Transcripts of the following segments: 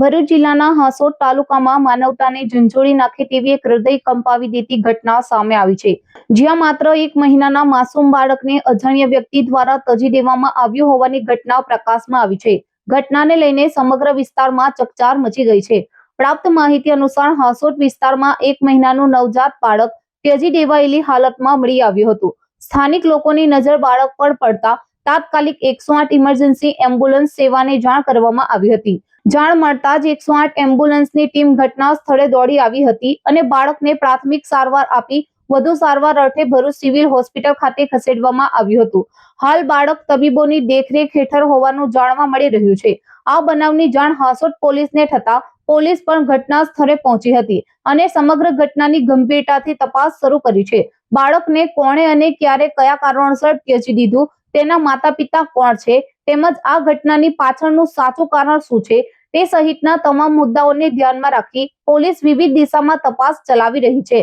ભરૂચ જિલ્લાના હાંસોટ તાલુકામાં માનવતાને ઝંઝોળી નાખે તેવી એક હૃદય કંપાવી દેતી ઘટના સામે આવી છે, જ્યાં માત્ર 1 મહિનાના માસૂમ બાળકને અજાણ્યા વ્યક્તિ દ્વારા તજી દેવામાં આવ્યું હોવાની ઘટના પ્રકાશમાં આવી છે। ઘટનાને લઈને સમગ્ર વિસ્તારમાં ચકચાર મચી ગઈ છે। પ્રાપ્ત માહિતી અનુસાર હાંસોટ વિસ્તારમાં 1 મહિનાનું નવજાત બાળક ત્યજી દેવાયેલી હાલતમાં મળી આવ્યું હતું। સ્થાનિક લોકોની નજર બાળક પર પડતા તાત્કાલિક 108 ઇમરજન્સી એમ્બ્યુલન્સ સેવાને જાણ કરવામાં આવી હતી। જાણ મળતા જ 108 એમ્બ્યુલન્સની ટીમ ઘટના સ્થળે દોડી આવી હતી અને બાળકને પ્રાથમિક સારવાર આપી વધુ સારવાર અર્થે ભરૂચ સિવિલ હોસ્પિટલ ખાતે ખસેડવામાં આવ્યું હતું। હાલ બાળક તબીબોની દેખરેખ હેઠળ હોવાનું જાણવા મળી રહ્યું છે। આ બનાવની જાણ હાંસોટ પોલીસને થતા પોલીસ પણ ઘટના સ્થળે પહોંચી હતી અને સમગ્ર ઘટનાની ગંભીરતાથી તપાસ શરૂ કરી છે। બાળકને કોણે અને ક્યારે કયા કારણોસર ત્યજી દીધું, તેના માતા પિતા કોણ છે, તેમજ આ ઘટનાની પાછળનું સાચું કારણ શું છે તે સહિતના તમામ મુદ્દાઓને ધ્યાનમાં રાખી પોલીસ વિવિધ દિશામાં તપાસ ચલાવી રહી છે।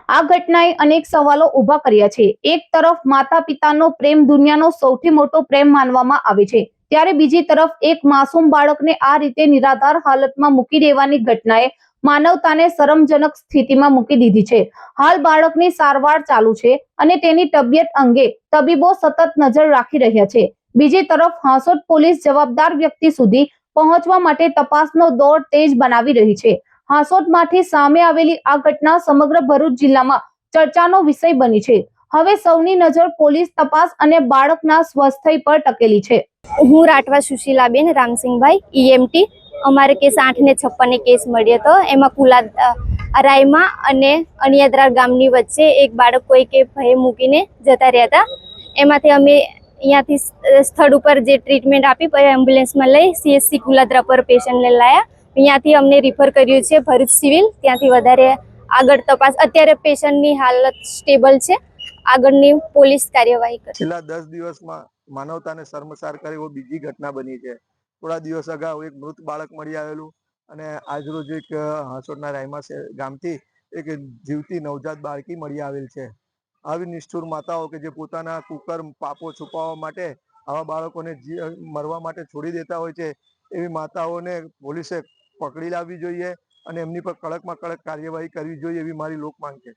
આ ઘટનાએ અનેક સવાલો ઊભા કર્યા છે। એક તરફ માતા પિતાનો પ્રેમ દુનિયાનો સૌથી મોટો પ્રેમ માનવામાં આવે છે, ત્યારે બીજી તરફ એક માસૂમ બાળકને આ રીતે નિરાધાર હાલતમાં મૂકી દેવાની ઘટનાએ માનવતાને શરમજનક સ્થિતિમાં મૂકી દીધી છે। હાલ બાળકની સારવાર ચાલુ છે અને તેની તબિયત અંગે તબીબો સતત નજર રાખી રહ્યા છે। બીજી તરફ હાંસોટ પોલીસ જવાબદાર વ્યક્તિ સુધી પહોંચવા માટે તપાસનો દોર તેજ બનાવી રહી છે। હાંસોટમાંથી સામે આવેલી આ ઘટના સમગ્ર ભરૂચ જિલ્લામાં ચર્ચાનો વિષય બની છે। હવે સૌની નજર પોલીસ તપાસ અને બાળકના સ્વાસ્થ્ય પર ટકેલી છે। હું રાઠવા સુશીલાબેન રામસિંહભાઈ ઈએમટી। અમારે કેસ 8/56 કેસ મળ્યો હતો। એમાં રાયમા અને અણિયાદરા ગામની વચ્ચે એક બાળક કોઈ કે ભય મૂકીને જતા રહ્યા હતા। એમાંથી અમે અહીંયાથી સ્થળ ઉપર જે ટ્રીટમેન્ટ આપી પછી એમ્બ્યુલન્સમાં લઈ સીએચસી કુલાદરા પર પેશન્ટને લાયા। અહીંયાથી અમને રિફર કર્યું છે ભરૂચ સિવિલ। ત્યાંથી વધારે આગળ તપાસ, અત્યારે પેશન્ટની હાલત સ્ટેબલ છે। આગળની પોલીસ કાર્યવાહી કરશે। છેલ્લા 10 દિવસમાં માનવતાને શર્મસાર કરે એવો બીજી ઘટના બની છે। થોડા દિવસ અગાઉ એક મૃત બાળક મળી આવેલું અને આજરોજ એક હાંસોટના રાયમા ગામથી એક જીવતી નવજાત બાળકી મળી આવેલ છે। આવી નિષ્ઠુર માતાઓ કે જે પોતાના કુકર્મ પાપો છુપાવવા માટે આવા બાળકોને મરવા માટે છોડી દેતા હોય છે, એવી માતાઓને પોલીસે પકડી લાવવી જોઈએ અને એમની પર કડકમાં કડક કાર્યવાહી કરવી જોઈએ એવી મારી લોક માંગ છે।